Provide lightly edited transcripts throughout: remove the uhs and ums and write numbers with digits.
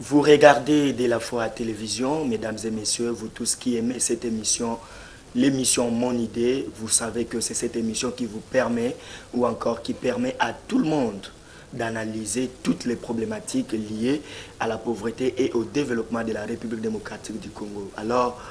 Vous regardez de la fois à la télévision, mesdames et messieurs, vous tous qui aimez cette émission, l'émission Mon Idée, vous savez que c'est cette émission qui vous permet, ou encore qui permet à tout le monde d'analyser toutes les problématiques liées à la pauvreté et au développement de la République démocratique du Congo. Alors,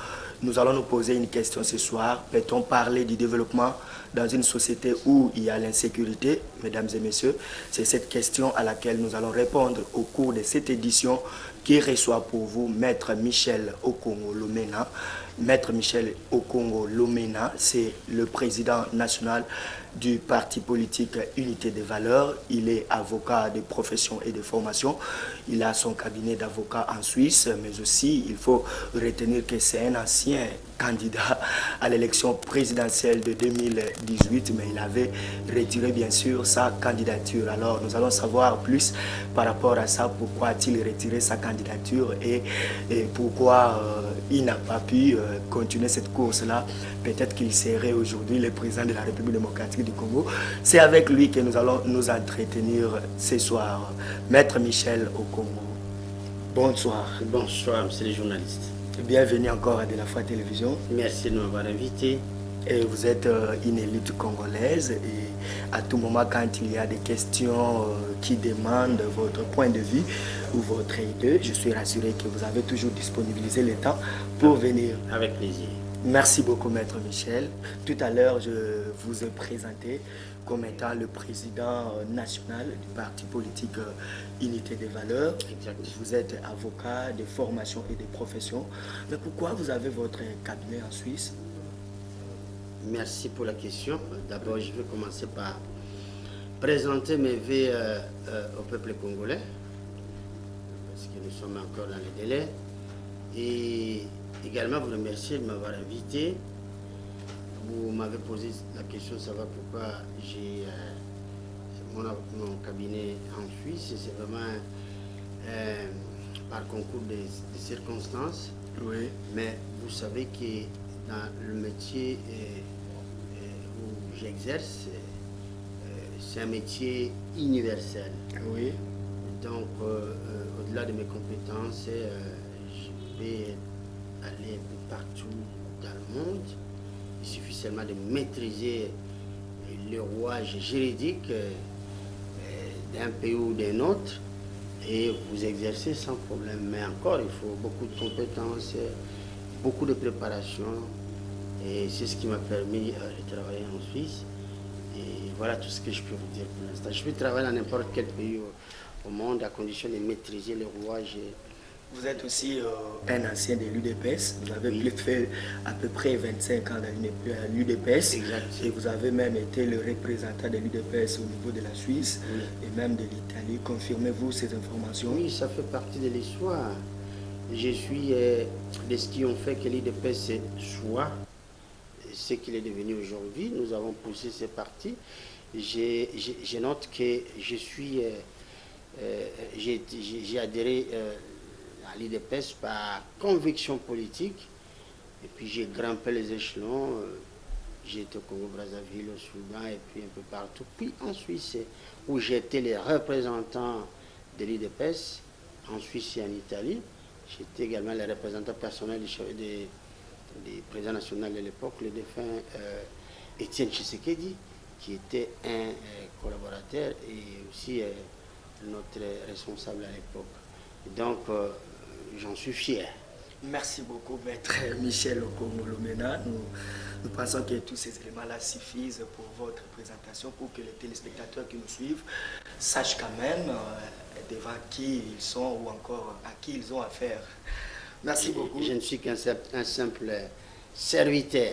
nous allons nous poser une question ce soir. Peut-on parler du développement dans une société où il y a l'insécurité, mesdames et messieurs? C'est cette question à laquelle nous allons répondre au cours de cette édition qui reçoit pour vous Maître Michel Okongo Lomena. Maître Michel Okongo Lomena, c'est le président national du parti politique Unité des Valeurs. Il est avocat de profession et de formation. Il a son cabinet d'avocat en Suisse, mais aussi il faut retenir que c'est un ancien candidat à l'élection présidentielle de 2018, mais il avait retiré bien sûr sa candidature. Alors nous allons savoir plus par rapport à ça, pourquoi a-t-il retiré sa candidature et pourquoi il n'a pas pu continuer cette course-là. Peut-être qu'il serait aujourd'hui le président de la République démocratique du Congo. C'est avec lui que nous allons nous entretenir ce soir. Maître Michel Okongo, bonsoir. Bonsoir, monsieur le journaliste. Bienvenue encore à De la Foi Télévision. Merci de m'avoir invité. Et vous êtes une élite congolaise et à tout moment quand il y a des questions qui demandent votre point de vue ou votre idée, je suis rassuré que vous avez toujours disponibilisé le temps pour venir. Avec plaisir. Merci beaucoup, Maître Michel. Tout à l'heure, je vous ai présenté comme étant le président national du parti politique Unité des Valeurs. Exact. Vous êtes avocat de formation et de profession. Mais pourquoi vous avez votre cabinet en Suisse? Merci pour la question. D'abord, je vais commencer par présenter mes vœux au peuple congolais, parce que nous sommes encore dans les délais. Et également vous remercier de m'avoir invité. Vous m'avez posé la question de savoir pourquoi j'ai mon cabinet en Suisse. C'est vraiment par concours de circonstances. Oui. Mais vous savez que dans le métier où j'exerce, c'est un métier universel. Oui. Donc, au-delà de mes compétences, je vais aller un peu partout dans le monde. Il suffit seulement de maîtriser le rouage juridique d'un pays ou d'un autre et vous exercer sans problème. Mais encore, il faut beaucoup de compétences, beaucoup de préparation. Et c'est ce qui m'a permis de travailler en Suisse. Et voilà tout ce que je peux vous dire pour l'instant. Je peux travailler dans n'importe quel pays au monde à condition de maîtriser le rouage. Vous êtes aussi un ancien de l'UDPS. Vous avez fait à peu près 25 ans à l'UDPS. Exact. Et vous avez même été le représentant de l'UDPS au niveau de la Suisse et même de l'Italie. Confirmez-vous ces informations? Oui, ça fait partie de l'histoire. Je suis de ce qui ont fait que l'UDPS soit ce qu'il est devenu aujourd'hui. Nous avons poussé ces partis. Je note que j'ai adhéré à l'UDPS par conviction politique. Et puis j'ai grimpé les échelons. J'ai été au Congo-Brazzaville, au Soudan et puis un peu partout. Puis en Suisse, où j'étais le représentant de l'UDPS, en Suisse et en Italie. J'étais également le représentant personnel du président national de l'époque, le défunt Étienne Tshisekedi, qui était un collaborateur et aussi notre responsable à l'époque. Donc, j'en suis fier. Merci beaucoup, Maître Michel Okongo Lomena. Nous pensons que tous ces éléments-là suffisent pour votre présentation, pour que les téléspectateurs qui nous suivent sachent quand même devant qui ils sont ou encore à qui ils ont affaire. Merci beaucoup. Je ne suis qu'un simple serviteur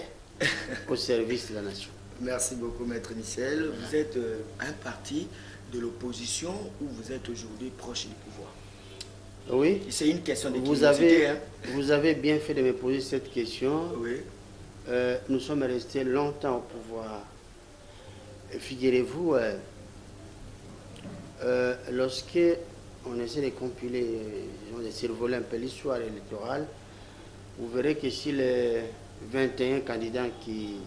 au service de la nation. Merci beaucoup, Maître Michel. Vous êtes un parti de l'opposition ou vous êtes aujourd'hui proche du pouvoir? Oui. C'est une question de curiosité. Vous avez bien fait de me poser cette question. Oui. Nous sommes restés longtemps au pouvoir. Figurez-vous, lorsque on essaie de compiler, de survoler un peu l'histoire électorale, vous verrez que si les 21 candidats qui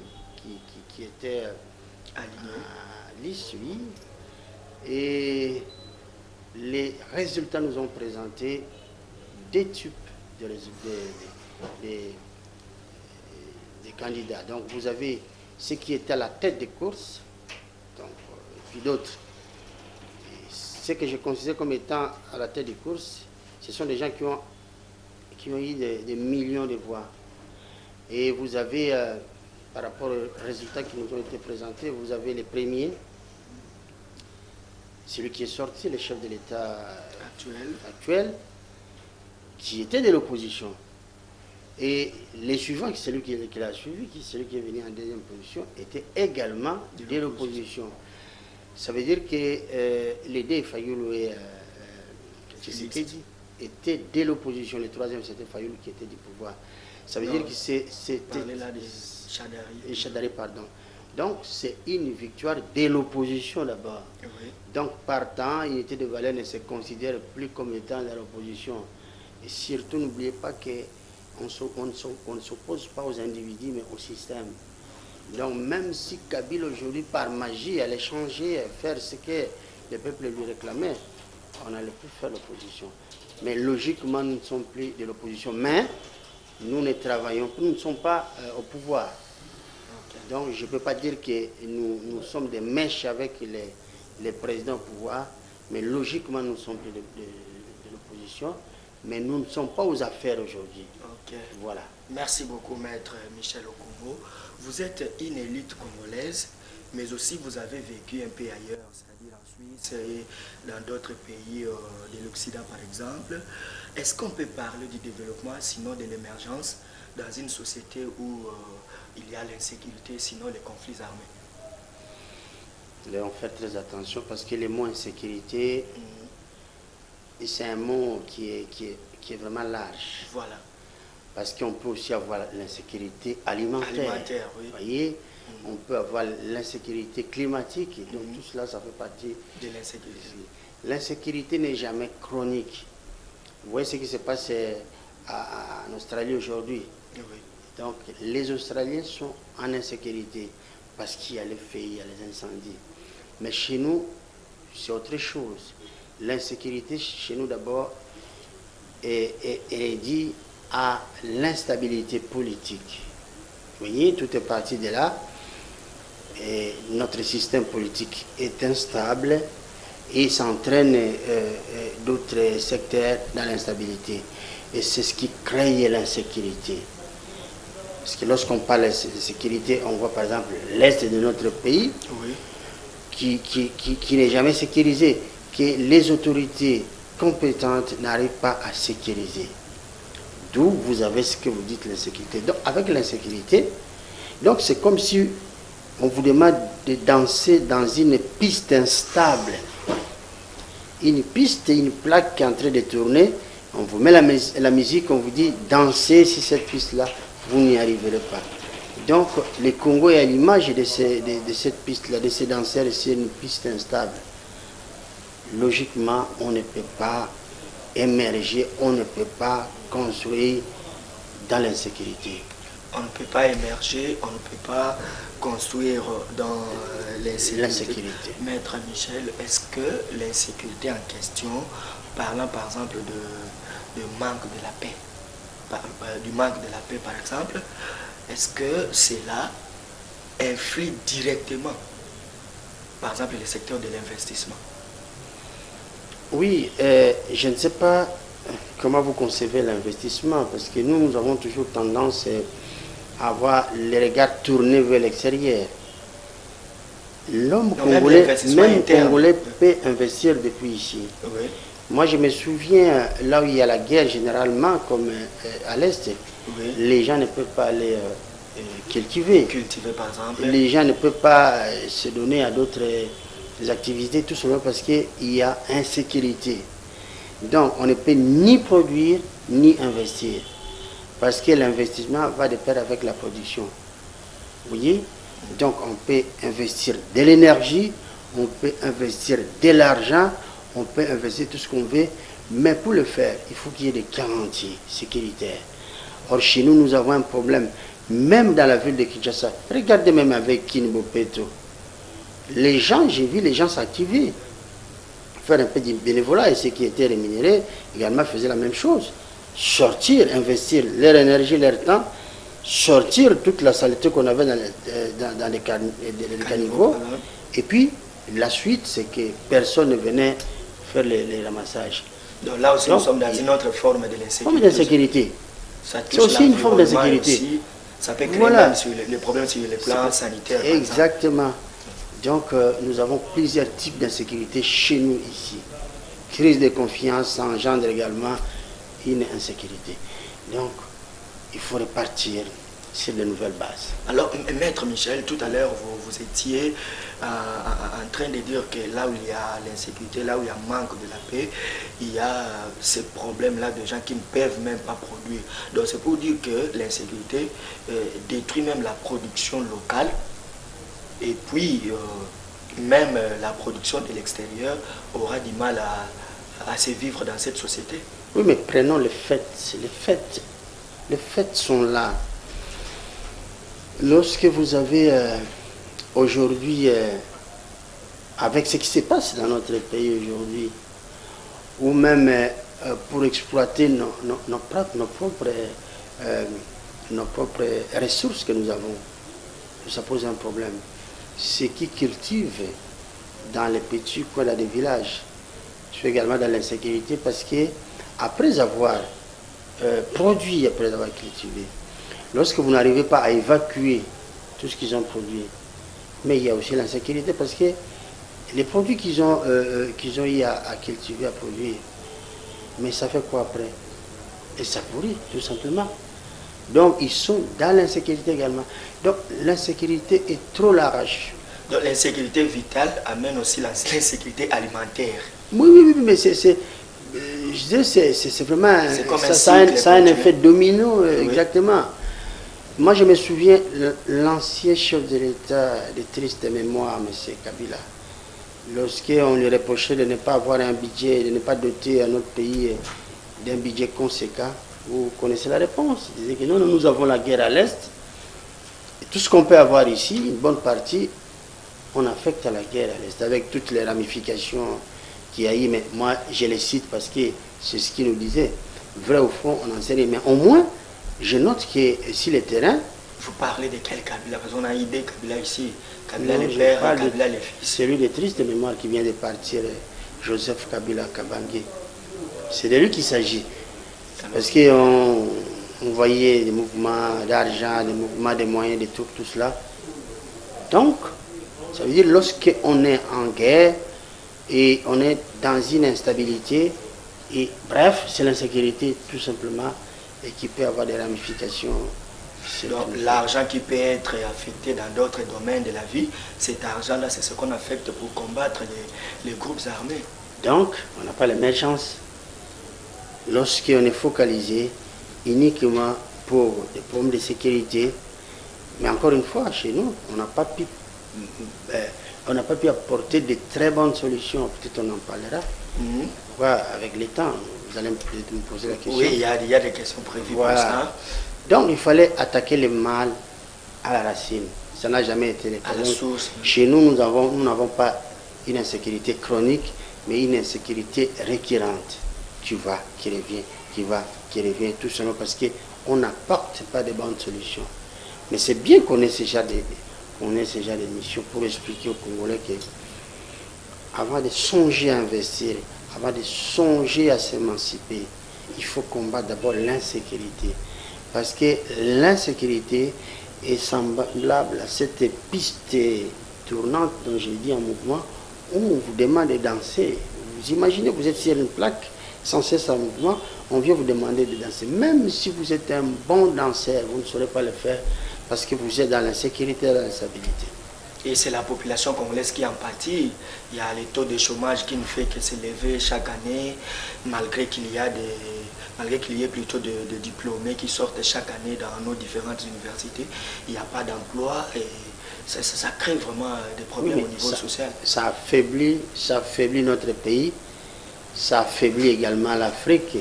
étaient à liste, oui, et les résultats nous ont présentés deux types des candidats. Donc vous avez ceux qui étaient à la tête des courses, donc, et puis d'autres. Ce que je considère comme étant à la tête des courses, ce sont des gens qui ont eu des millions de voix. Et vous avez, par rapport aux résultats qui nous ont été présentés, vous avez les premiers, celui qui est sorti, le chef de l'État actuel, qui était de l'opposition. Et les suivants, celui qui l'a suivi, celui qui est venu en deuxième position, était également de l'opposition. Ça veut dire que les deux, Fayoulou et Tshisekedi, étaient de l'opposition. Le troisième, c'était Fayoulou qui était du pouvoir. Ça veut dire que c'était... Chadari, pardon. Donc, c'est une victoire de l'opposition d'abord. Oui. Donc, partant, l'unité de valeur ne se considère plus comme étant dans l'opposition. Et surtout, n'oubliez pas qu'on ne s'oppose pas aux individus, mais au système. Donc, même si Kabila, aujourd'hui, par magie, allait changer, faire ce que le peuple lui réclamait, on n'allait plus faire l'opposition. Mais logiquement, nous ne sommes plus de l'opposition. Mais nous ne travaillons plus, nous ne sommes pas au pouvoir. Donc, je ne peux pas dire que nous sommes des mèches avec les présidents au pouvoir, mais logiquement, nous sommes de l'opposition, mais nous ne sommes pas aux affaires aujourd'hui. Okay. Voilà. Merci beaucoup, Maître Michel Okoumbo. Vous êtes une élite congolaise, mais aussi vous avez vécu un peu ailleurs, c'est-à-dire en Suisse et dans d'autres pays de l'Occident, par exemple. Est-ce qu'on peut parler du développement, sinon de l'émergence, dans une société où il y a l'insécurité, sinon les conflits armés? Là, on fait très attention parce que le mot insécurité, c'est un mot qui est vraiment large. Voilà. Parce qu'on peut aussi avoir l'insécurité alimentaire. Oui. Vous voyez, on peut avoir l'insécurité climatique. Donc tout cela, ça fait partie de l'insécurité. L'insécurité n'est jamais chronique. Vous voyez ce qui se passe en Australie aujourd'hui. Oui. Donc les Australiens sont en insécurité parce qu'il y a les feux, il y a les incendies. Mais chez nous, c'est autre chose. L'insécurité chez nous d'abord est due à l'instabilité politique. Vous voyez, tout est parti de là. Et notre système politique est instable et s'entraîne d'autres secteurs dans l'instabilité. Et c'est ce qui crée l'insécurité. Parce que lorsqu'on parle de sécurité, on voit par exemple l'Est de notre pays, oui, qui n'est jamais sécurisé, que les autorités compétentes n'arrivent pas à sécuriser. D'où vous avez ce que vous dites, l'insécurité. Donc avec l'insécurité, donc c'est comme si on vous demande de danser dans une piste instable. Une piste, une plaque qui est en train de tourner, on vous met la musique, on vous dit dansez sur cette piste-là, vous n'y arriverez pas. Donc le Congo est à l'image de cette piste-là, de ces danseurs, c'est une piste instable. Logiquement, on ne peut pas émerger, on ne peut pas construire dans l'insécurité. On ne peut pas émerger, on ne peut pas construire dans l'insécurité. Maître Michel, est-ce que l'insécurité en question, parlant par exemple de manque de la paix, du manque de la paix par exemple, est-ce que cela influe directement, par exemple, le secteur de l'investissement? Oui, je ne sais pas comment vous concevez l'investissement, parce que nous avons toujours tendance à avoir les regards tournés vers l'extérieur. L'homme congolais, même congolais, peut investir depuis ici. Oui. Moi, je me souviens, là où il y a la guerre, généralement, comme à l'Est, oui, les gens ne peuvent pas aller cultiver, par exemple. Les gens ne peuvent pas se donner à d'autres activités, tout simplement parce qu'il y a insécurité. Donc, on ne peut ni produire, ni investir. Parce que l'investissement va de pair avec la production. Vous voyez? Donc, on peut investir de l'énergie, on peut investir de l'argent, on peut investir tout ce qu'on veut, mais pour le faire, il faut qu'il y ait des garanties sécuritaires. Or, chez nous, nous avons un problème, même dans la ville de Kinshasa. Regardez même avec Kinbopeto. Les gens, j'ai vu les gens s'activer, faire un peu de bénévolat, et ceux qui étaient rémunérés également faisaient la même chose. sortir, investir leur énergie, leur temps, sortir toute la saleté qu'on avait dans les caniveaux. Et puis, la suite, c'est que personne ne venait faire les ramassages. Donc là aussi, nous sommes dans une autre forme de l'insécurité. Forme d'insécurité. C'est aussi une forme d'insécurité. Ça peut créer même sur les problèmes sur les plans sanitaires. Exactement. Donc, nous avons plusieurs types d'insécurité chez nous ici. Crise de confiance engendre également une insécurité. Donc, il faut repartir sur de nouvelles bases. Alors, Maître Michel, tout à l'heure, vous étiez en train de dire que là où il y a l'insécurité, là où il y a manque de la paix, il y a ces problèmes-là de gens qui ne peuvent même pas produire. Donc, c'est pour dire que l'insécurité détruit même la production locale et puis même la production de l'extérieur aura du mal à se vivre dans cette société. Oui, mais prenons les faits. Les faits. Les faits sont là. Lorsque vous avez aujourd'hui, avec ce qui se passe dans notre pays aujourd'hui, ou même pour exploiter nos propres ressources que nous avons, ça pose un problème. Ceux qui cultivent dans les petits coins des villages, je suis également dans l'insécurité parce que après avoir produit, après avoir cultivé, lorsque vous n'arrivez pas à évacuer tout ce qu'ils ont produit, mais il y a aussi l'insécurité parce que les produits qu'ils ont eu à cultiver, à produire, mais ça fait quoi après? Et ça pourrit, tout simplement. Donc, ils sont dans l'insécurité également. Donc, l'insécurité est trop large. Donc, l'insécurité vitale amène aussi l'insécurité alimentaire. Oui, mais c'est vraiment... Ça a un effet domino, exactement. Moi, je me souviens, l'ancien chef de l'État de triste mémoire, M. Kabila, lorsqu'on lui reprochait de ne pas avoir un budget, de ne pas doter à notre pays d'un budget conséquent, vous connaissez la réponse. Il disait que non, nous avons la guerre à l'Est. Tout ce qu'on peut avoir ici, une bonne partie, on affecte à la guerre à l'Est, avec toutes les ramifications qu'il y a eu. Mais moi, je les cite parce que c'est ce qu'il nous disait. Vrai au fond, on n'en sait rien. Mais au moins, je note que si le terrain... Vous parlez de quel Kabila? Parce qu'on a idée Kabila ici. Kabila le père, Kabila le fils. Celui de triste mémoire qui vient de partir, Joseph Kabila Kabange. C'est de lui qu'il s'agit. Parce qu'on voyait des mouvements d'argent, des mouvements de moyens, de tout cela. Donc, ça veut dire lorsqu'on est en guerre et on est dans une instabilité, et bref, c'est l'insécurité tout simplement et qui peut avoir des ramifications. Donc l'argent qui peut être affecté dans d'autres domaines de la vie, cet argent-là, c'est ce qu'on affecte pour combattre les groupes armés. Donc, on n'a pas l'émergence. Lorsqu'on est focalisé uniquement pour des problèmes de sécurité, mais encore une fois, chez nous, on n'a pas pu apporter de très bonnes solutions. Peut-être on en parlera. Avec les temps, vous allez me poser la question. Oui, il y a des questions prévues pour ça. Donc, il fallait attaquer le mal à la racine. Ça n'a jamais été le cas. À la source. Chez nous, nous n'avons pas une insécurité chronique, mais une insécurité récurrente. Qui va, qui revient, tout simplement parce qu'on n'apporte pas de bonnes solutions. Mais c'est bien qu'on ait ce genre d'émission pour expliquer aux Congolais que avant de songer à investir, avant de songer à s'émanciper, il faut combattre d'abord l'insécurité. Parce que l'insécurité est semblable à cette piste tournante dont j'ai dit en mouvement, où on vous demande de danser. Vous imaginez, vous êtes sur une plaque, sans cesse en mouvement, on vient vous demander de danser. Même si vous êtes un bon danseur, vous ne saurez pas le faire parce que vous êtes dans l'insécurité et dans l'instabilité. Et c'est la population congolaise qui en pâtit. Il y a les taux de chômage qui ne fait que s'élever chaque année, malgré qu'il y ait plutôt de diplômés qui sortent chaque année dans nos différentes universités. Il n'y a pas d'emploi et ça crée vraiment des problèmes au niveau social. Ça affaiblit notre pays. Ça affaiblit également l'Afrique.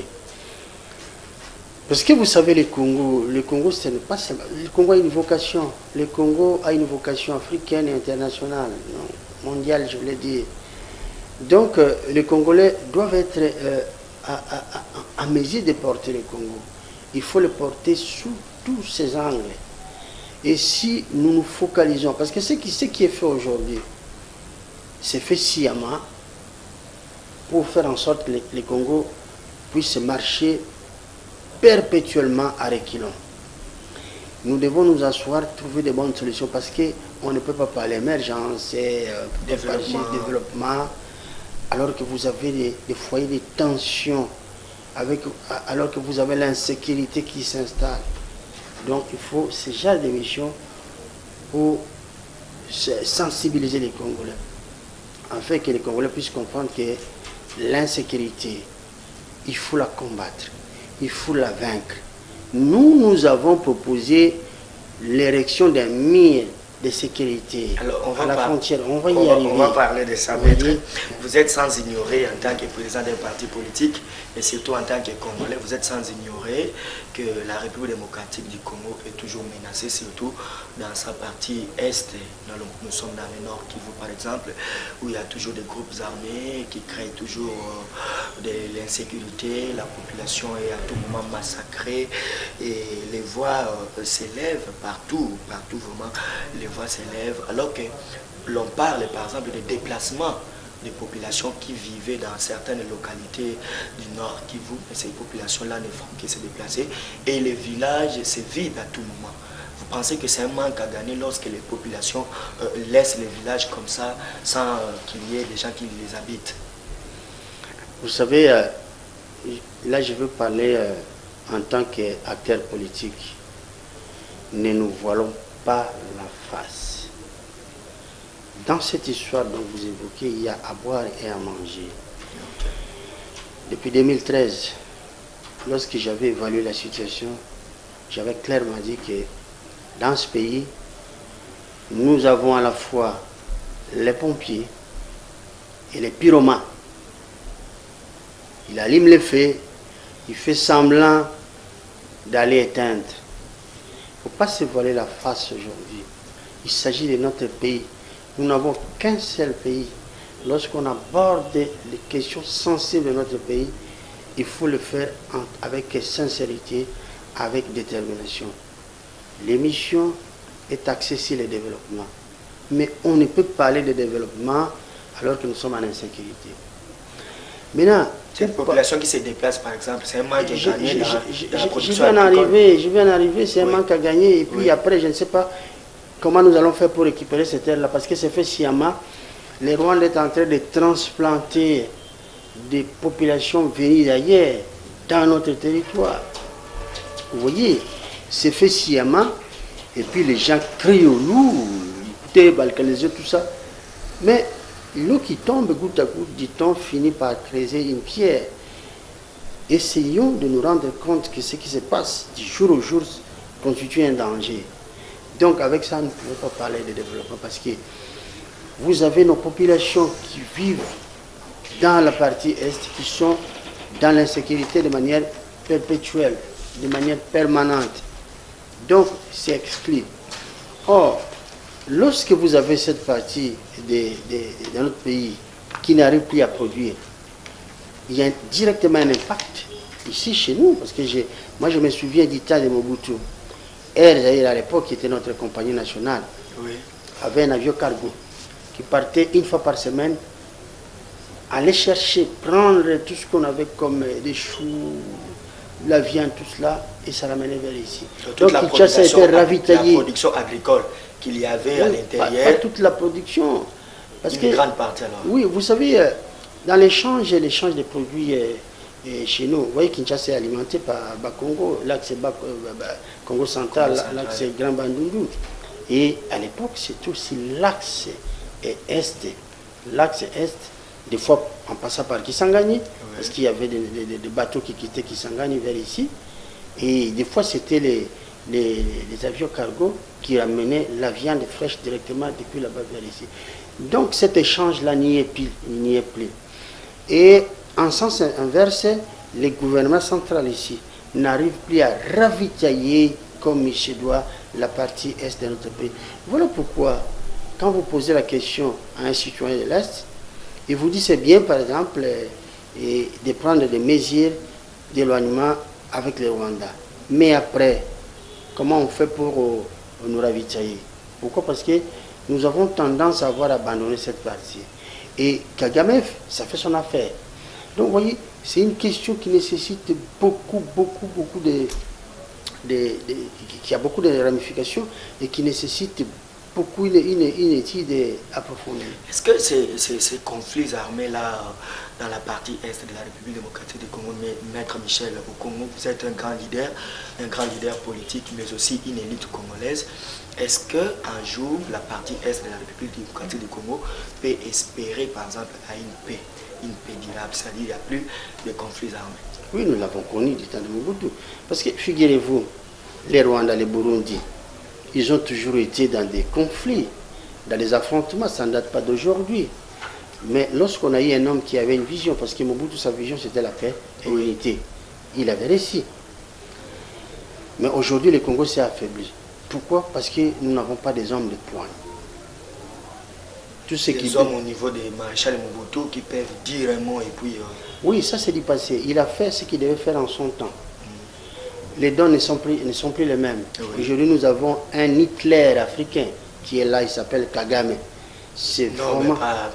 Parce que vous savez, le Congo, ce n'est pas seulement... Le Congo a une vocation. Le Congo a une vocation africaine et internationale, mondiale, je voulais dire. Donc, les Congolais doivent être en mesure de porter le Congo, il faut le porter sous tous ses angles. Et si nous nous focalisons, parce que ce qui est fait aujourd'hui, c'est fait sciemment pour faire en sorte que le Congo puisse marcher perpétuellement à reculons. Nous devons nous asseoir, trouver de bonnes solutions parce qu'on ne peut pas parler émergence, développement, alors que vous avez des foyers de tension, alors que vous avez l'insécurité qui s'installe. Donc il faut ce genre d'émission pour sensibiliser les Congolais, afin que les Congolais puissent comprendre que l'insécurité, il faut la combattre, il faut la vaincre. Nous avons proposé l'érection d'un mur de sécurité. Alors, à la frontière. On va y arriver. On va parler de ça, maître. Vous êtes sans ignorer, en tant que président d'un parti politique, et surtout en tant que Congolais, vous êtes sans ignorer que la République démocratique du Congo est toujours menacée, surtout dans sa partie est. Nous sommes dans le nord Kivu, par exemple, où il y a toujours des groupes armés qui créent toujours de l'insécurité. La population est à tout moment massacrée et les voix s'élèvent partout vraiment. Les voix s'élèvent, alors que l'on parle par exemple de déplacement des populations qui vivaient dans certaines localités du nord Kivu, et ces populations-là ne font que se déplacer et les villages se vident à tout moment. Vous pensez que c'est un manque à gagner lorsque les populations laissent les villages comme ça sans qu'il y ait des gens qui les habitent? Vous savez, là je veux parler en tant qu'acteur politique. Ne nous voilons pas la face. Dans cette histoire dont vous évoquez, il y a à boire et à manger. Depuis 2013, lorsque j'avais évalué la situation, j'avais clairement dit que dans ce pays, nous avons à la fois les pompiers et les pyromanes. Il allume les feux, il fait semblant d'aller éteindre. Il ne faut pas se voiler la face aujourd'hui. Il s'agit de notre pays. Nous n'avons qu'un seul pays. Lorsqu'on aborde les questions sensibles de notre pays, il faut le faire avec sincérité, avec détermination. L'émission est axée sur le développement. Mais on ne peut parler de développement alors que nous sommes en insécurité. Maintenant, cette population qui se déplace, par exemple, c'est un manque à gagner dans la production agricole. Je viens d'arriver, c'est un manque à gagner. Et puis après, je ne sais pas comment nous allons faire pour récupérer cette terre-là, parce que c'est fait sciemment. Les Rwandais sont en train de transplanter des populations venues d'ailleurs dans notre territoire. Vous voyez, c'est fait sciemment. Et puis les gens crient au loup, écoutez, balkanisés, tout ça. Mais l'eau qui tombe goutte à goutte, dit-on, finit par creuser une pierre. Essayons de nous rendre compte que ce qui se passe du jour au jour constitue un danger. Donc avec ça, nous ne pouvons pas parler de développement parce que vous avez nos populations qui vivent dans la partie est, qui sont dans l'insécurité de manière perpétuelle, de manière permanente. Donc c'est exclu. Or, lorsque vous avez cette partie de notre pays qui n'arrive plus à produire, il y a directement un impact ici chez nous, parce que moi je me souviens du temps de Mobutu. Air Zaïre à l'époque, qui était notre compagnie nationale, avait un avion cargo qui partait une fois par semaine, aller chercher, prendre tout ce qu'on avait comme des choux, la viande, tout cela, et ça l'amenait vers ici. Donc Kinshasa était ravitaillé. La production agricole qu'il y avait à l'intérieur. Pas toute la production. Parce une grande partie alors. Oui, vous savez, dans l'échange des produits chez nous, vous voyez Kinshasa est alimenté par Bakongo, l'axe Congo central, l'axe Grand Bandundu. Et à l'époque, c'est aussi l'axe est. L'axe est, des fois en passant par Kisangani, parce qu'il y avait des bateaux qui quittaient Kisangani vers ici. Et des fois, c'était les avions cargo qui ramenaient la viande fraîche directement depuis là-bas vers ici. Donc cet échange-là n'y est plus. Et en sens inverse, les gouvernements centrales ici n'arrivent plus à ravitailler comme il se doit la partie est de notre pays. Voilà pourquoi, quand vous posez la question à un citoyen de l'Est, il vous dit c'est bien par exemple de prendre des mesures d'éloignement avec le Rwanda. Mais après, comment on fait pour nous ravitailler? Pourquoi? Parce que nous avons tendance à avoir abandonné cette partie. Et Kagame, ça fait son affaire. Donc, vous voyez, c'est une question qui nécessite beaucoup qui a beaucoup de ramifications et qui nécessite beaucoup une étude approfondie. Est-ce que ces conflits armés-là, dans la partie est de la République démocratique du Congo, Maître Michel, au Congo, vous êtes un grand leader politique, mais aussi une élite congolaise, est-ce qu'un jour, la partie est de la République démocratique du Congo peut espérer, par exemple, à une paix durable, c'est-à-dire qu'il n'y a plus de conflits armés? Oui, nous l'avons connu du temps de Mobutu. Parce que, figurez-vous, les Rwandais, les Burundi, ils ont toujours été dans des conflits, dans des affrontements, ça ne date pas d'aujourd'hui. Mais lorsqu'on a eu un homme qui avait une vision, parce que Mobutu, sa vision, c'était la paix et l'unité, il avait réussi. Mais aujourd'hui, le Congo s'est affaibli. Pourquoi? Parce que nous n'avons pas des hommes de poing. Tous ces hommes au niveau des maréchals Mobutu qui peuvent dire un mot et puis... Oui, ça c'est du passé. Il a fait ce qu'il devait faire en son temps. Les dons ne sont plus les mêmes. Oui. Aujourd'hui, nous avons un Hitler africain qui est là, il s'appelle Kagame. C'est vraiment... pas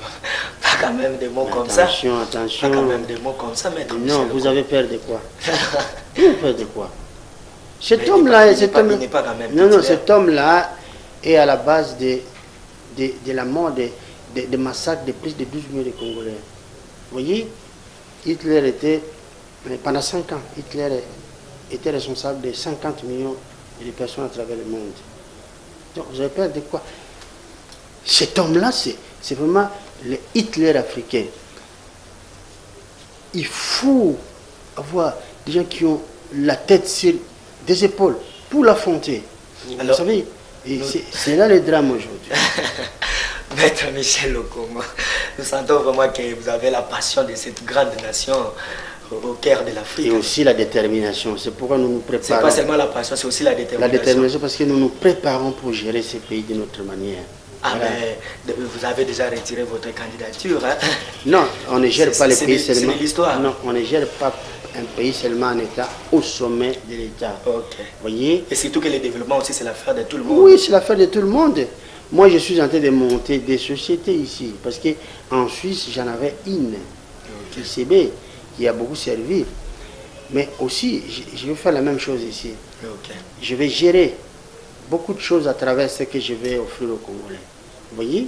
quand même des mots comme ça. Attention. Pas quand même des mots comme ça, maître. Non, vous avez peur de quoi? Vous avez peur de quoi? Cet homme-là... Non, cet homme-là est à la base de la mort des massacres de plus de 12 millions de Congolais. Vous voyez, Hitler était, pendant 5 ans, Hitler était responsable de 50 millions de personnes à travers le monde. Donc, vous avez peur de quoi? Cet homme-là, c'est vraiment le Hitler africain. Il faut avoir des gens qui ont la tête sur des épaules pour l'affronter. Vous savez, c'est là le drame aujourd'hui. Maître Michel Lokongo, nous sentons vraiment que vous avez la passion de cette grande nation au cœur de l'Afrique. Et aussi la détermination. C'est pourquoi nous nous préparons. C'est pas seulement la passion, c'est aussi la détermination. La détermination parce que nous nous préparons pour gérer ce pays de notre manière. Ah voilà. Mais vous avez déjà retiré votre candidature, hein? Non, on ne gère pas le pays seulement. C'est l'histoire. Non, on ne gère pas un pays seulement en état au sommet de l'État. Ok. Voyez? Et surtout que le développement aussi, c'est l'affaire de tout le monde. Oui, c'est l'affaire de tout le monde. Moi, je suis en train de monter des sociétés ici. Parce qu'en Suisse, j'en avais une, ICB, qui a beaucoup servi. Mais aussi, je vais faire la même chose ici. Okay. Je vais gérer beaucoup de choses à travers ce que je vais offrir aux Congolais. Vous voyez?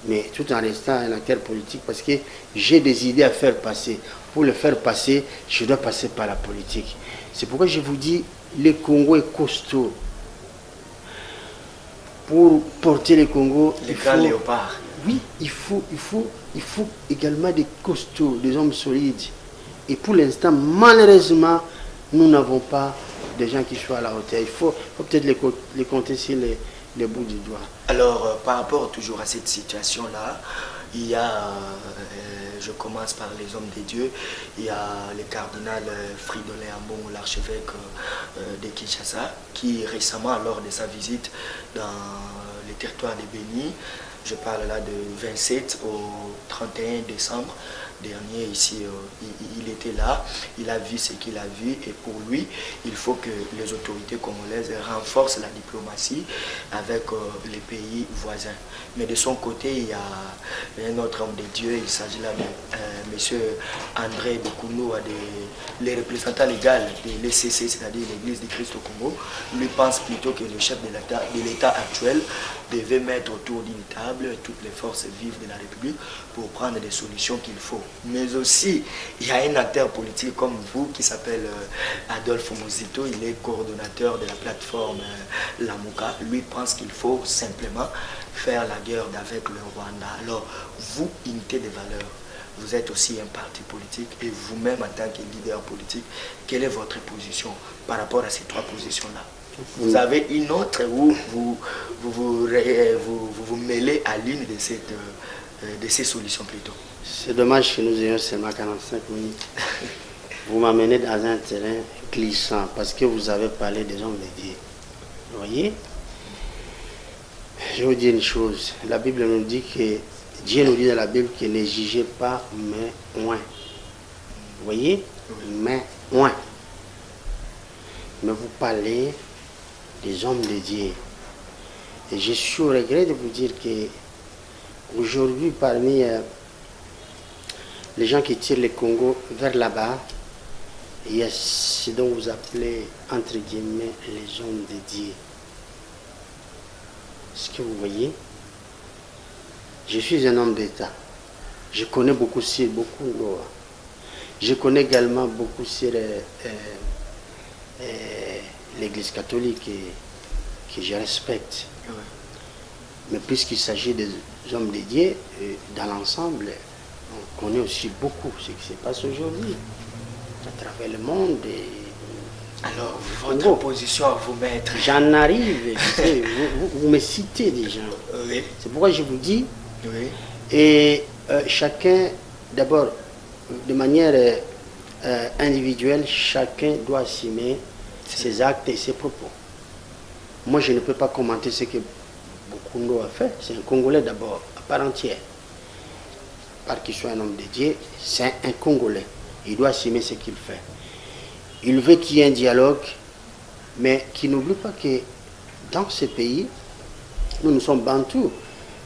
Mais tout en restant un acteur politique parce que j'ai des idées à faire passer. Pour le faire passer, je dois passer par la politique. C'est pourquoi je vous dis, le Congo est costaud. Pour porter le Congo, les grands léopards. Oui, il faut également des costauds, des hommes solides. Et pour l'instant, malheureusement, nous n'avons pas de gens qui soient à la hauteur. Il faut peut-être les compter sur les bouts du doigt. Alors, par rapport toujours à cette situation-là, il y a, je commence par les hommes de Dieu, il y a le cardinal Fridolin Ambongo, l'archevêque de Kinshasa, qui récemment, lors de sa visite dans le territoire de Béni, je parle là de 27 au 31 décembre dernier ici, il était là, il a vu ce qu'il a vu et pour lui, il faut que les autorités congolaises renforcent la diplomatie avec les pays voisins. Mais de son côté, il y a un autre homme de Dieu, il s'agit là de M. André Bekounou, les représentants légaux de l'ECC, c'est-à-dire l'Église du Christ au Congo. Lui pense plutôt que le chef de l'État actuel devait mettre autour d'une table toutes les forces vives de la République pour prendre des solutions qu'il faut. Mais aussi, il y a un acteur politique comme vous qui s'appelle Adolphe Muzito, il est coordonnateur de la plateforme Lamuka. Lui pense qu'il faut simplement faire la guerre avec le Rwanda. Alors, vous, unité des valeurs, vous êtes aussi un parti politique et vous-même en tant que leader politique, quelle est votre position par rapport à ces trois positions-là? Vous avez une autre où vous mêlez à l'une de ces solutions plutôt. C'est dommage que nous ayons seulement 45 minutes. Vous m'amenez dans un terrain glissant parce que vous avez parlé des hommes de Dieu. Vous voyez? Je vais vous dire une chose. La Bible nous dit que Dieu nous dit dans la Bible que ne jugez pas, mais moins. Vous voyez? Mais, moins. Mais vous parlez des hommes de Dieu. Et je suis au regret de vous dire que aujourd'hui, parmi les gens qui tirent le Congo vers là-bas, il y a ce dont vous appelez, entre guillemets, les hommes de Dieu. Ce que vous voyez, je suis un homme d'État. Je connais beaucoup sur beaucoup. Je connais également beaucoup sur l'Église catholique que je respecte. Oui. Mais puisqu'il s'agit des hommes de Dieu, dans l'ensemble, on connaît aussi beaucoup ce qui se passe aujourd'hui à travers le monde. Alors, votre position à vous mettre. J'en arrive, vous me citez déjà. Oui. C'est pourquoi je vous dis, Oui. et chacun, d'abord, de manière individuelle, chacun doit assumer ses actes et ses propos. Moi, je ne peux pas commenter ce que Bokundo a fait. C'est un Congolais d'abord, à part entière. Par qu'il soit un homme de Dieu, c'est un Congolais. Il doit assumer ce qu'il fait. Il veut qu'il y ait un dialogue, mais qu'il n'oublie pas que dans ce pays, nous sommes bantous.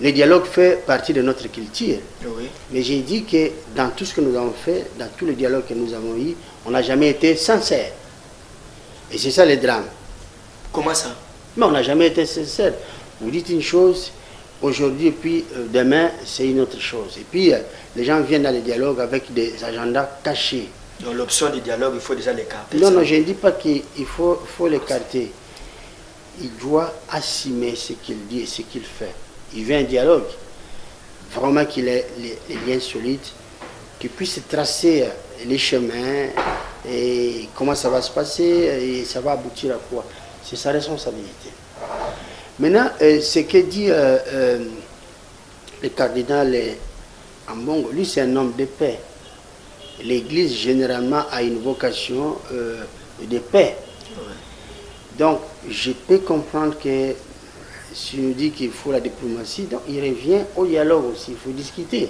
Le dialogue fait partie de notre culture. Oui. Mais j'ai dit que dans tout ce que nous avons fait, dans tous les dialogues que nous avons eus, on n'a jamais été sincère. Et c'est ça le drame. Comment ça? Mais on n'a jamais été sincère. Vous dites une chose aujourd'hui, et puis demain, c'est une autre chose. Et puis, les gens viennent dans les dialogues avec des agendas cachés. Donc l'option du dialogue, il faut déjà l'écarter. Non, non, je ne dis pas qu'il faut l'écarter. Il doit assumer ce qu'il dit et ce qu'il fait. Il veut un dialogue. Vraiment qu'il ait les liens solides, qu'il puisse tracer les chemins et comment ça va se passer et ça va aboutir à quoi. C'est sa responsabilité. Maintenant, ce que dit le cardinal Ambongo, lui c'est un homme de paix. L'Église généralement a une vocation de paix. Donc, je peux comprendre que si on dit qu'il faut la diplomatie, donc il revient au dialogue aussi, il faut discuter.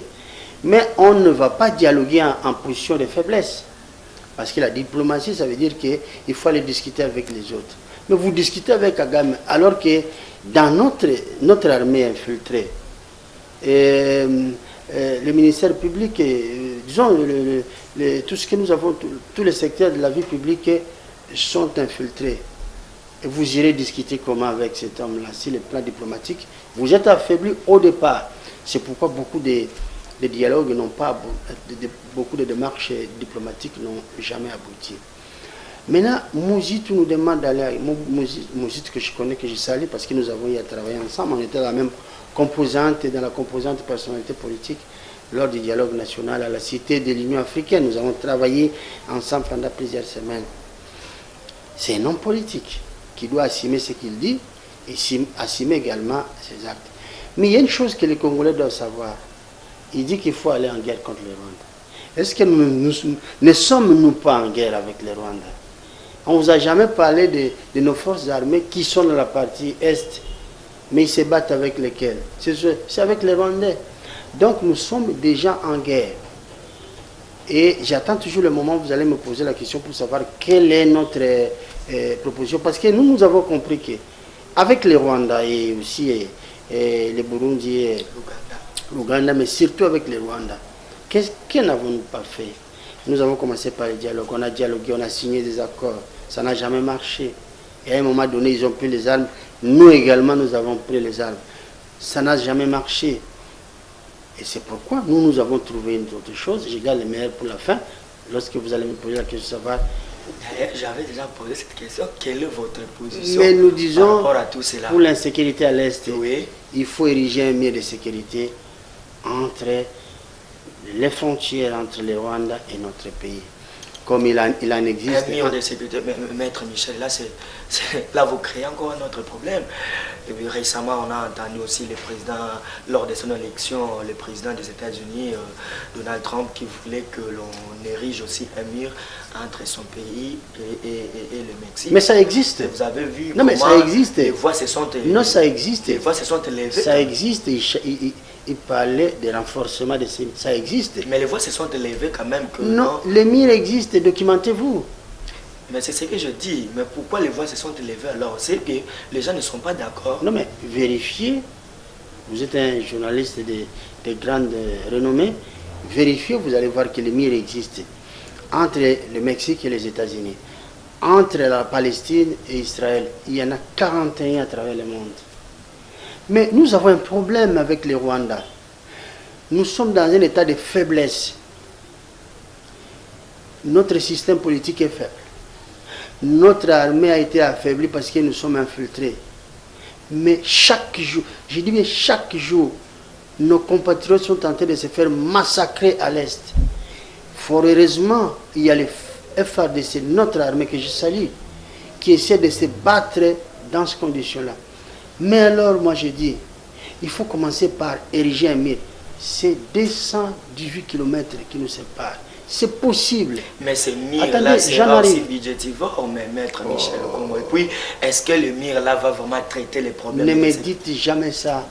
Mais on ne va pas dialoguer en position de faiblesse. Parce que la diplomatie, ça veut dire qu'il faut aller discuter avec les autres. Mais vous discutez avec Kagame, alors que dans notre armée infiltrée, le ministère public, disons, tout ce que nous avons, tous les secteurs de la vie publique sont infiltrés. Et vous irez discuter comment avec cet homme-là, si le plan diplomatique, vous êtes affaibli au départ. C'est pourquoi beaucoup de dialogues n'ont pas, beaucoup de démarches diplomatiques n'ont jamais abouti. Maintenant, Mouzit nous demande d'aller, Mouzit que je connais, que je salue, parce que nous avons eu à travailler ensemble, on était dans la même composante, dans la composante personnalité politique, lors du dialogue national à la Cité de l'Union africaine. Nous avons travaillé ensemble pendant plusieurs semaines. C'est un homme politique qui doit assumer ce qu'il dit et assumer également ses actes. Mais il y a une chose que les Congolais doivent savoir. Il dit qu'il faut aller en guerre contre le Rwanda. Est-ce que nous ne sommes-nous pas en guerre avec le Rwanda? On ne vous a jamais parlé de nos forces armées qui sont dans la partie Est, mais ils se battent avec lesquelles? C'est avec les Rwandais. Donc nous sommes déjà en guerre. Et j'attends toujours le moment où vous allez me poser la question pour savoir quelle est notre proposition. Parce que nous avons compris qu'avec les Rwandais et aussi les Burundi et l'Ouganda, mais surtout avec les Rwandais, que n'avons-nous pas fait? Nous avons commencé par le dialogue, on a dialogué, on a signé des accords, ça n'a jamais marché. Et à un moment donné, ils ont pris les armes, nous également, nous avons pris les armes. Ça n'a jamais marché. Et c'est pourquoi nous avons trouvé une autre chose. Je garde le meilleur pour la fin. Lorsque vous allez me poser la question de savoir. J'avais déjà posé cette question. Quelle est votre position? Mais nous disons, par rapport à tout cela? Pour l'insécurité à l'Est, oui, il faut ériger un mur de sécurité entre les frontières entre le Rwanda et notre pays. Comme il en existe. Un mur de sécurité, Maître Michel, là vous créez encore un autre problème. Et puis récemment, on a entendu aussi le président, lors de son élection, le président des États-Unis, Donald Trump, qui voulait que l'on érige aussi un mur entre son pays et le Mexique. Mais ça existe. Et vous avez vu non, mais ça existe. Les voix se sont élevées. Non, ça existe. Les voix se sont élevées. Ça existe. il parlait de renforcement de ces... Ça existe. Mais les voix se sont élevées quand même que... Non, l'émir existe, documentez-vous. Mais c'est ce que je dis. Mais pourquoi les voix se sont élevées alors? C'est que les gens ne sont pas d'accord. Non, mais vérifiez. Vous êtes un journaliste de grande renommée. Vérifiez, vous allez voir que l'émir existe. Entre le Mexique et les États-Unis, entre la Palestine et Israël, il y en a 41 à travers le monde. Mais nous avons un problème avec les Rwandais. Nous sommes dans un état de faiblesse. Notre système politique est faible. Notre armée a été affaiblie parce que nous sommes infiltrés. Mais chaque jour, je dis bien chaque jour, nos compatriotes sont en train de se faire massacrer à l'Est. Fort heureusement, il y a les FARDC, notre armée que je salue, qui essaie de se battre dans ces conditions-là. Mais alors, moi je dis, il faut commencer par ériger un mur. C'est 218 km qui nous séparent. C'est possible. Mais ce mur-là, c'est aussi budgétivore, mais maître Michel Okongo. Et puis, est-ce que le mur-là va vraiment traiter les problèmes? Ne me dites jamais ça.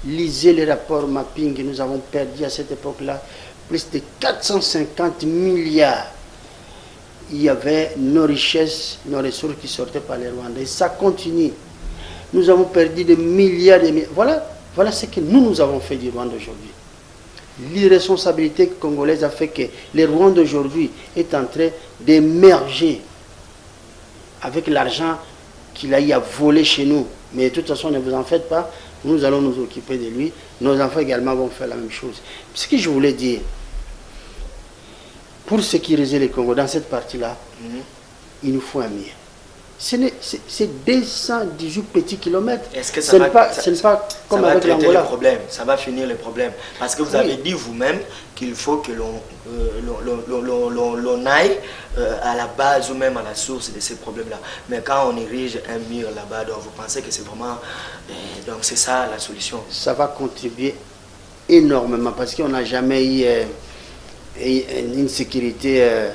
Lisez les rapports mapping que nous avons perdu à cette époque-là. Plus de 450 milliards. Il y avait nos richesses, nos ressources qui sortaient par les Rwandais. Et ça continue. Nous avons perdu des milliards de milliards. Voilà ce que nous avons fait du Rwanda aujourd'hui. L'irresponsabilité congolaise a fait que le Rwanda d'aujourd'hui est en train d'émerger avec l'argent qu'il a eu à voler chez nous. Mais de toute façon, ne vous en faites pas, nous allons nous occuper de lui. Nos enfants également vont faire la même chose. Ce que je voulais dire, pour sécuriser les Congos dans cette partie-là, il nous faut un mur. C'est 218 petits kilomètres. Est-ce que ça va comme avec traiter l'Angola? le problème? Ça va finir le problème. Parce que vous avez dit vous-même qu'il faut que l'on aille à la base ou même à la source de ces problèmes-là. Mais quand on érige un mur là-bas, donc vous pensez que c'est vraiment... donc c'est ça la solution? Ça va contribuer énormément parce qu'on n'a jamais eu une insécurité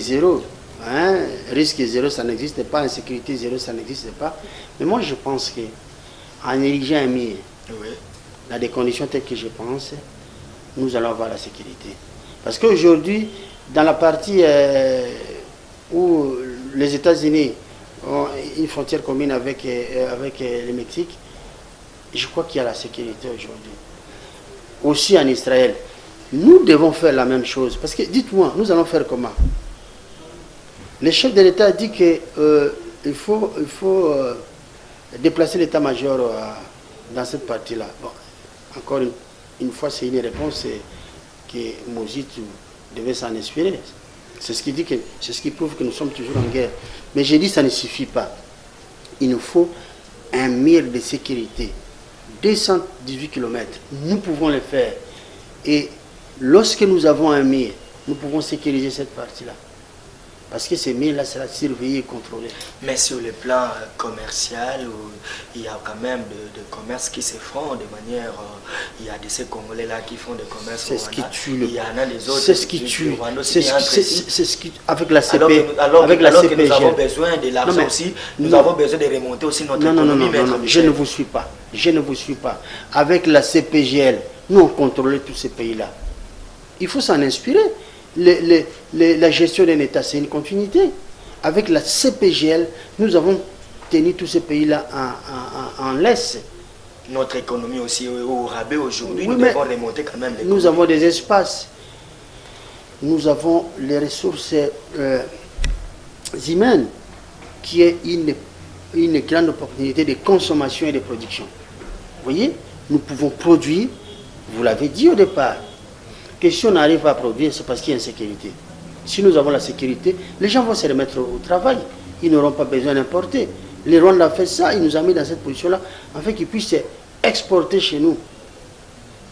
zéro. Hein? Risque zéro, ça n'existe pas. Insécurité zéro, ça n'existe pas. Mais moi, je pense qu'en érigeant un mur, dans des conditions telles que je pense, nous allons avoir la sécurité. Parce qu'aujourd'hui, dans la partie où les États-Unis ont une frontière commune avec le Mexique, je crois qu'il y a la sécurité aujourd'hui. Aussi en Israël. Nous devons faire la même chose. Parce que, dites-moi, nous allons faire comment? Le chef de l'État dit qu'il faut déplacer l'état-major dans cette partie-là. Bon, encore une fois, c'est une réponse que Mozitu devait s'en inspirer. C'est ce qui prouve que nous sommes toujours en guerre. Mais j'ai dit que ça ne suffit pas. Il nous faut un mur de sécurité. 218 km. Nous pouvons le faire. Et lorsque nous avons un mur, nous pouvons sécuriser cette partie-là. Parce que ces murs-là sera surveillé et contrôlé. Mais sur le plan commercial, il y a quand même de commerces qui se font de manière... il y a de ces Congolais-là qui font des commerces. C'est ce qui tue. Il y en a des autres. C'est ce qui tue. C'est ce qui... Avec la CP... Alors que nous avons besoin de l'argent aussi, nous avons besoin de remonter aussi notre économie. Non, je ne vous suis pas. Je ne vous suis pas. Avec la CPGL, nous on contrôle tous ces pays-là. Il faut s'en inspirer. La gestion d'un État, c'est une continuité. Avec la CPGL, nous avons tenu tous ces pays-là en laisse. Notre économie aussi au rabais aujourd'hui, nous devons remonter quand même. Nous avons des espaces. Nous avons les ressources humaines, qui est une grande opportunité de consommation et de production. Vous voyez, nous pouvons produire, vous l'avez dit au départ, que si on arrive à produire, c'est parce qu'il y a une sécurité. Si nous avons la sécurité, les gens vont se remettre au travail. Ils n'auront pas besoin d'importer. Les Rwandais ont fait ça, ils nous ont mis dans cette position-là, afin qu'ils puissent exporter chez nous.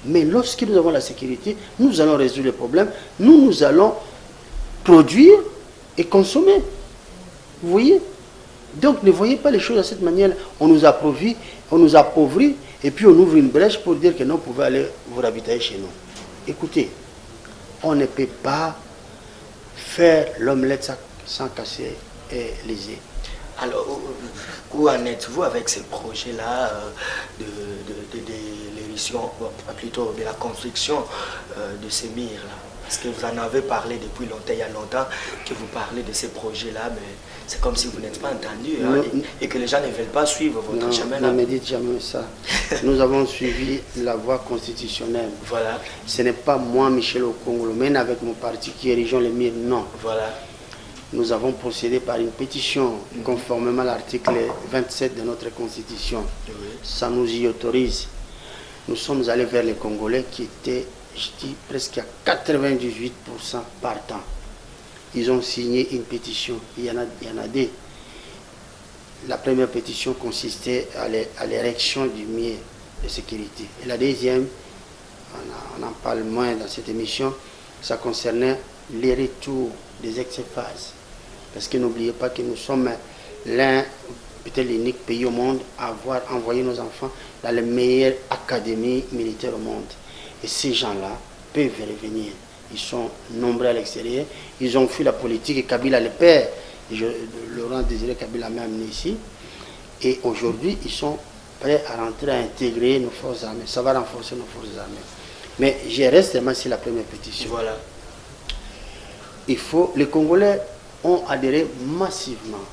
Mais lorsque nous avons la sécurité, nous allons résoudre les problèmes, nous allons produire et consommer. Vous voyez? Donc ne voyez pas les choses de cette manière. On nous appauvrit, et puis on ouvre une brèche pour dire que non, vous pouvez aller vous ravitailler chez nous. Écoutez, on ne peut pas faire l'omelette sans casser les œufs. Alors, où en êtes-vous avec ces projets-là de construction, plutôt de la construction de ces murs-là? Parce que vous en avez parlé depuis longtemps, il y a longtemps que vous parlez de ces projets-là, mais c'est comme si vous n'êtes pas entendu hein, et que les gens ne veulent pas suivre votre chemin. Non, ne me dites jamais ça. Nous avons suivi la voie constitutionnelle. Voilà. Ce n'est pas moi, Michel Okongolo, mais avec mon parti qui érigeons les murs, non. Voilà. Nous avons procédé par une pétition conformément à l'article 27 de notre constitution. Oui. Ça nous y autorise. Nous sommes allés vers les Congolais qui étaient, je dis, presque à 98% partants. Ils ont signé une pétition. Il y en a deux. La première pétition consistait à l'érection du mur de sécurité. Et la deuxième, on en parle moins dans cette émission, ça concernait les retours des ex-phases. Parce que n'oubliez pas que nous sommes l'un, peut-être l'unique pays au monde à avoir envoyé nos enfants dans les meilleures académies militaires au monde. Et ces gens-là peuvent revenir. Ils sont nombreux à l'extérieur. Ils ont fui la politique et Kabila le père. Laurent Désiré Kabila m'a amené ici. Et aujourd'hui, ils sont prêts à rentrer, à intégrer nos forces armées. Ça va renforcer nos forces armées. Mais je reste vraiment sur la première pétition. Voilà. Les Congolais ont adhéré massivement.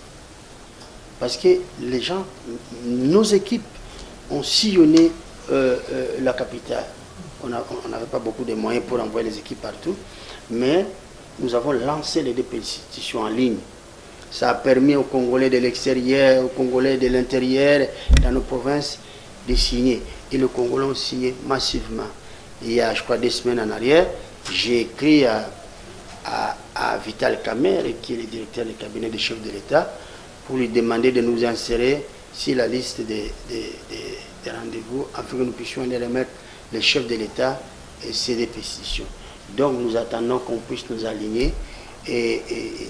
Parce que les gens, nos équipes ont sillonné la capitale. On n'avait pas beaucoup de moyens pour envoyer les équipes partout, mais nous avons lancé les deux pétitions en ligne. Ça a permis aux Congolais de l'extérieur, aux Congolais de l'intérieur, dans nos provinces, de signer. Et les Congolais ont signé massivement. Il y a, je crois, 2 semaines en arrière, j'ai écrit à Vital Kamerhe, qui est le directeur du cabinet du chef de l'État, pour lui demander de nous insérer sur la liste des rendez-vous, afin que nous puissions les remettre le chef de l'État et ces deux pétitions. Donc nous attendons qu'on puisse nous aligner et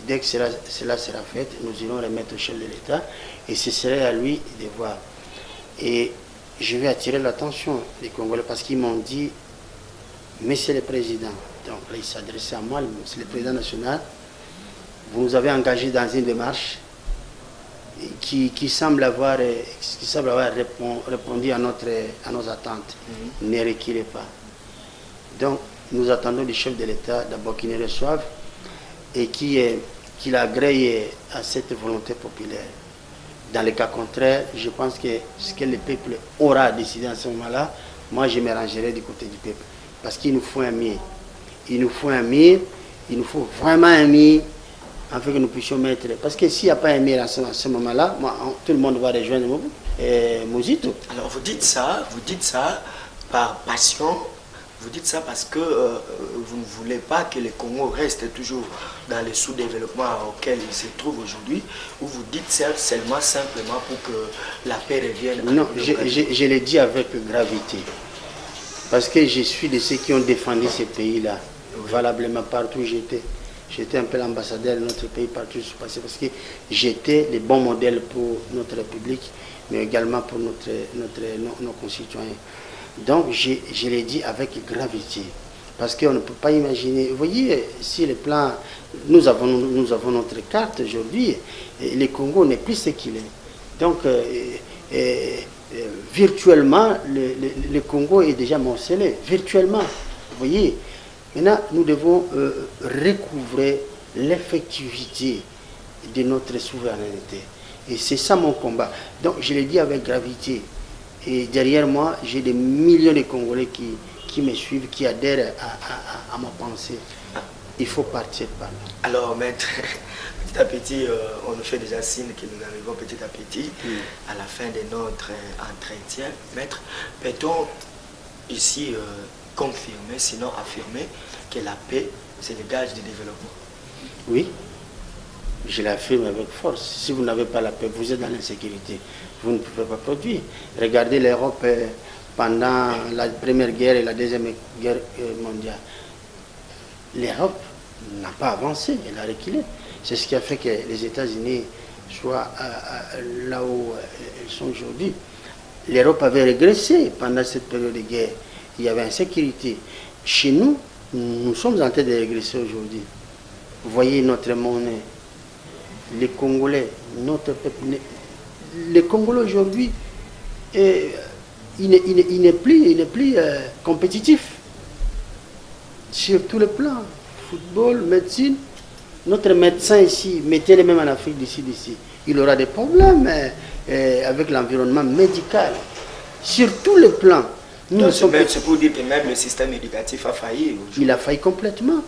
dès que cela sera fait, nous irons remettre au chef de l'État et ce serait à lui de voir. Et je vais attirer l'attention des Congolais parce qu'ils m'ont dit, Monsieur le Président, donc là il s'adressait à moi, c'est le Président national, vous nous avez engagé dans une démarche qui semble avoir répondu à nos attentes. Ne reculez pas. Donc, nous attendons du chef de l'État d'abord qu'il nous reçoive et qu'il agrée à cette volonté populaire. Dans le cas contraire, je pense que ce que le peuple aura décidé à ce moment-là, moi je me rangerai du côté du peuple. Parce qu'il nous faut un mur. Il nous faut un mur, il nous faut vraiment un mur, afin que nous puissions mettre... Parce que s'il n'y a pas un mur à ce moment-là, tout le monde va rejoindre Mouzito. Alors vous dites ça par passion, vous dites ça parce que vous ne voulez pas que le Congo reste toujours dans le sous-développement auquel il se trouve aujourd'hui, ou vous dites ça simplement pour que la paix revienne? Non, je l'ai dit avec gravité. Parce que je suis de ceux qui ont défendu ces pays-là, valablement partout où j'étais. J'étais un peu l'ambassadeur de notre pays partout où je suis passé parce que j'étais le bon modèle pour notre République, mais également pour nos concitoyens. Donc je l'ai dit avec gravité, parce qu'on ne peut pas imaginer. Vous voyez, si le plan, nous avons notre carte aujourd'hui, le Congo n'est plus ce qu'il est. Donc virtuellement, le Congo est déjà morcelé, virtuellement, vous voyez. Maintenant, nous devons recouvrer l'effectivité de notre souveraineté. Et c'est ça mon combat. Donc, je l'ai dit avec gravité. Et derrière moi, j'ai des millions de Congolais qui me suivent, qui adhèrent à ma pensée. Il faut partir par là. Alors, maître, petit à petit, on nous fait déjà signe que nous arrivons petit à petit à la fin de notre entretien. Maître, peut-on ici... confirmer, sinon affirmer que la paix, c'est le gage du développement? Oui, je l'affirme avec force. Si vous n'avez pas la paix, vous êtes dans l'insécurité. Vous ne pouvez pas produire. Regardez l'Europe pendant la première guerre et la deuxième guerre mondiale. L'Europe n'a pas avancé, elle a reculé. C'est ce qui a fait que les États-Unis soient là où ils sont aujourd'hui. L'Europe avait régressé pendant cette période de guerre. Il y avait insécurité. Chez nous, nous sommes en train de régresser aujourd'hui. Vous voyez notre monnaie, les Congolais, notre peuple. Les Congolais aujourd'hui, il n'est plus compétitif sur tous les plans. Football, médecine. Notre médecin ici, mettez-le même en Afrique d'ici, il aura des problèmes avec l'environnement médical. Sur tous les plans. C'est pour dire que même le système éducatif a failli. Il a failli complètement.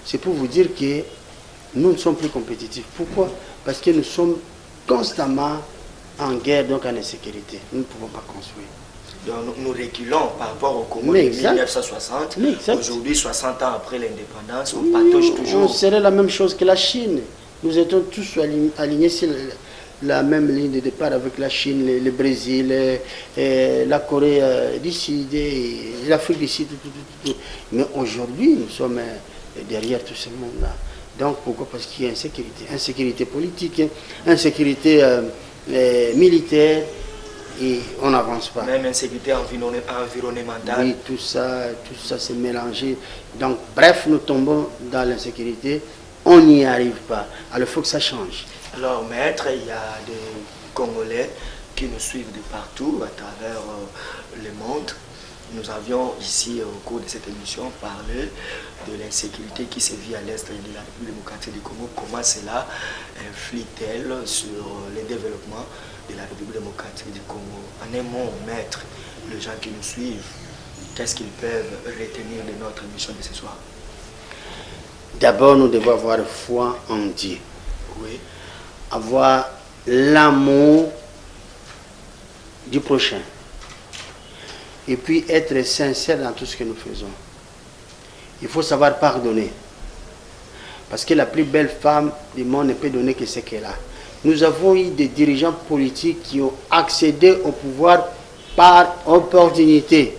C'est pour vous dire que nous ne sommes plus compétitifs. Pourquoi? Parce que nous sommes constamment en guerre, donc en insécurité. Nous ne pouvons pas construire. Donc nous reculons par rapport au Congo de 1960. Aujourd'hui, 60 ans après l'indépendance, on patauge toujours. On serait la même chose que la Chine. Nous étions tous alignés sur la même ligne de départ avec la Chine, le Brésil, la Corée du Sud, l'Afrique du Sud, tout. Mais aujourd'hui, nous sommes derrière tout ce monde-là. Donc pourquoi? Parce qu'il y a insécurité politique, insécurité militaire, et on n'avance pas. Même insécurité environnementale. Oui, tout ça s'est mélangé. Donc bref, nous tombons dans l'insécurité, on n'y arrive pas. Alors il faut que ça change. Alors maître, il y a des Congolais qui nous suivent de partout à travers le monde. Nous avions ici au cours de cette émission parlé de l'insécurité qui se vit à l'est de la République démocratique du Congo. Comment cela influe-t-elle sur le développement de la République démocratique du Congo? En un mot, maître, les gens qui nous suivent, qu'est-ce qu'ils peuvent retenir de notre émission de ce soir? D'abord, nous devons avoir foi en Dieu. Oui. Avoir l'amour du prochain. Et puis être sincère dans tout ce que nous faisons. Il faut savoir pardonner. Parce que la plus belle femme du monde ne peut donner que ce qu'elle a. Nous avons eu des dirigeants politiques qui ont accédé au pouvoir par opportunité.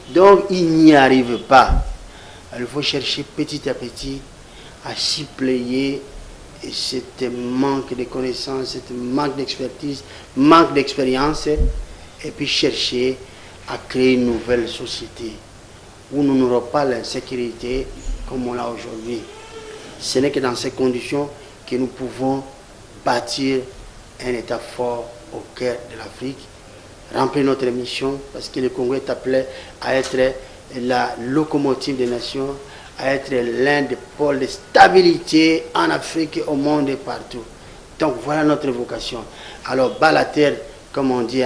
Donc ils n'y arrivent pas. Alors, il faut chercher petit à petit à suppléer ce manque de connaissances, ce manque d'expertise, manque d'expérience, et puis chercher à créer une nouvelle société où nous n'aurons pas l'insécurité comme on l'a aujourd'hui. Ce n'est que dans ces conditions que nous pouvons bâtir un État fort au cœur de l'Afrique, remplir notre mission, parce que le Congo est appelé à être la locomotive des nations, à être l'un des pôles de stabilité en Afrique, au monde et partout. Donc voilà notre vocation. Alors bas la terre, comme on dit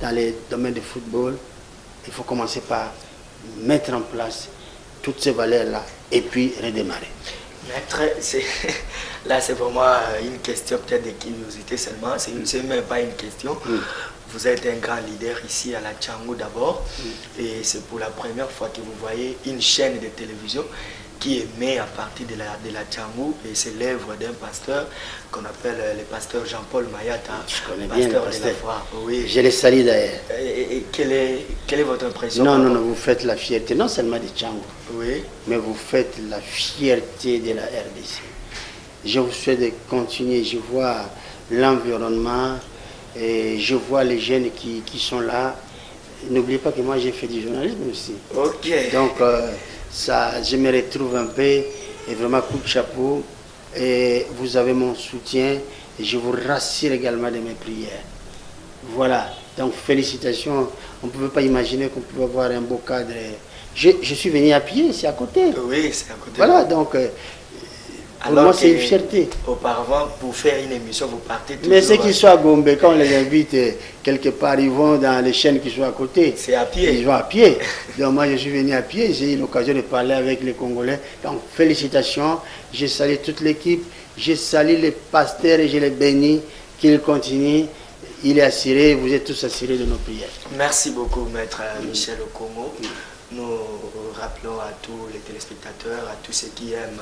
dans les domaines du football, il faut commencer par mettre en place toutes ces valeurs-là et puis redémarrer. Maître, là c'est vraiment une question peut-être de curiosité seulement, c'est même pas une question. Vous êtes un grand leader ici à la Tchangou d'abord, et c'est pour la première fois que vous voyez une chaîne de télévision qui émet à partir de la Tchangou, et c'est l'œuvre d'un pasteur qu'on appelle le pasteur Jean-Paul Mayata. Je connais bien le pasteur. Oui. Je le salue d'ailleurs. Et quelle est votre impression? Non, vous faites la fierté, non seulement de Tchangou, oui, mais vous faites la fierté de la RDC. Je vous souhaite de continuer, je vois l'environnement, et je vois les jeunes qui sont là. N'oubliez pas que moi j'ai fait du journalisme aussi. Ok. Donc ça, je me retrouve un peu, et vraiment coup de chapeau. Et vous avez mon soutien, et je vous rassure également de mes prières. Voilà, donc félicitations. On ne pouvait pas imaginer qu'on pouvait avoir un beau cadre. Je suis venu à pied, c'est à côté. Oui, c'est à côté. Voilà, donc pour moi c'est une fierté. Auparavant, pour faire une émission, vous partez toujours. Mais ceux qui sont à Gombe, quand on les invite quelque part, ils vont dans les chaînes qui sont à côté. C'est à pied. Ils vont à pied. Donc moi je suis venu à pied, j'ai eu l'occasion de parler avec les Congolais. Donc félicitations, je salue toute l'équipe, je salue les pasteurs et je les bénis, qu'ils continuent. Il est assuré, vous êtes tous assurés de nos prières. Merci beaucoup, maître Michel Okongo. Nous rappelons à tous les téléspectateurs, à tous ceux qui aiment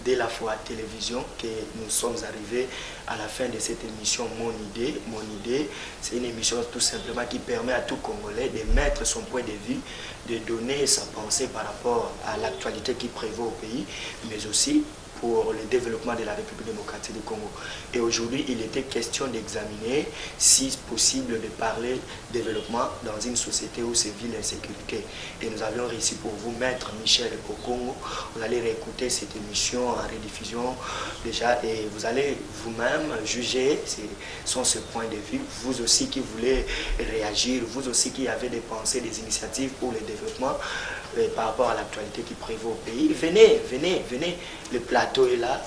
dès la fois télévision, que nous sommes arrivés à la fin de cette émission Mon idée. Mon idée, c'est une émission tout simplement qui permet à tout Congolais de mettre son point de vue, de donner sa pensée par rapport à l'actualité qui prévaut au pays, mais aussi pour le développement de la République démocratique du Congo. Et aujourd'hui, il était question d'examiner si c'est possible de parler développement dans une société où se vit l'insécurité. Et nous avions réussi pour vous, Maître Michel Okongo. Vous allez réécouter cette émission en rediffusion déjà et vous allez vous-même juger ce point de vue. Vous aussi qui voulez réagir, vous aussi qui avez des pensées, des initiatives pour le développement par rapport à l'actualité qui prévaut au pays. Venez, le plateau est là.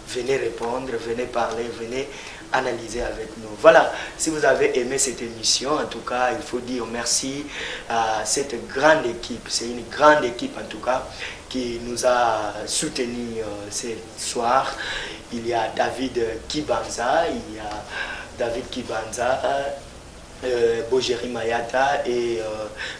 Venez répondre, venez parler, venez analyser avec nous. Voilà, si vous avez aimé cette émission, en tout cas, il faut dire merci à cette grande équipe. C'est une grande équipe, en tout cas, qui nous a soutenus ce soir. Il y a David Kibanza, Bojeri Mayata et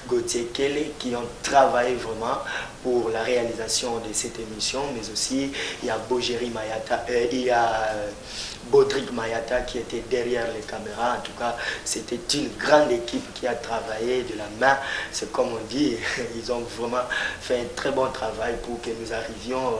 Gauthier Kele qui ont travaillé vraiment pour la réalisation de cette émission, mais aussi il y a Bojeri Mayata, il y a Baudric Mayata qui était derrière les caméras. En tout cas, c'était une grande équipe qui a travaillé de la main. C'est comme on dit, ils ont vraiment fait un très bon travail pour que nous arrivions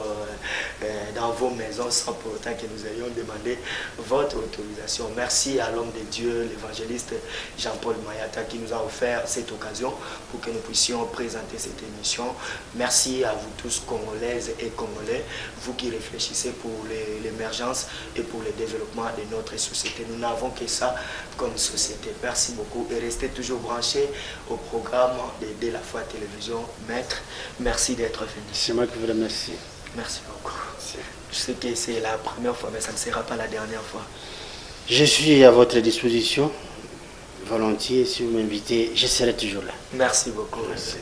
dans vos maisons sans pour autant que nous ayons demandé votre autorisation. Merci à l'homme de Dieu, l'évangéliste Jean-Paul Mayata qui nous a offert cette occasion pour que nous puissions présenter cette émission. Merci à vous tous, Congolaises et Congolais, vous qui réfléchissez pour l'émergence et pour le développement de notre société. Nous n'avons que ça comme société. Merci beaucoup et restez toujours branchés au programme de La Foi Télévision. Maître, merci d'être venu. C'est moi qui vous remercie. Merci beaucoup. Je sais que c'est la première fois, mais ça ne sera pas la dernière fois. Je suis à votre disposition. Volontiers, si vous m'invitez, je serai toujours là. Merci beaucoup. Merci.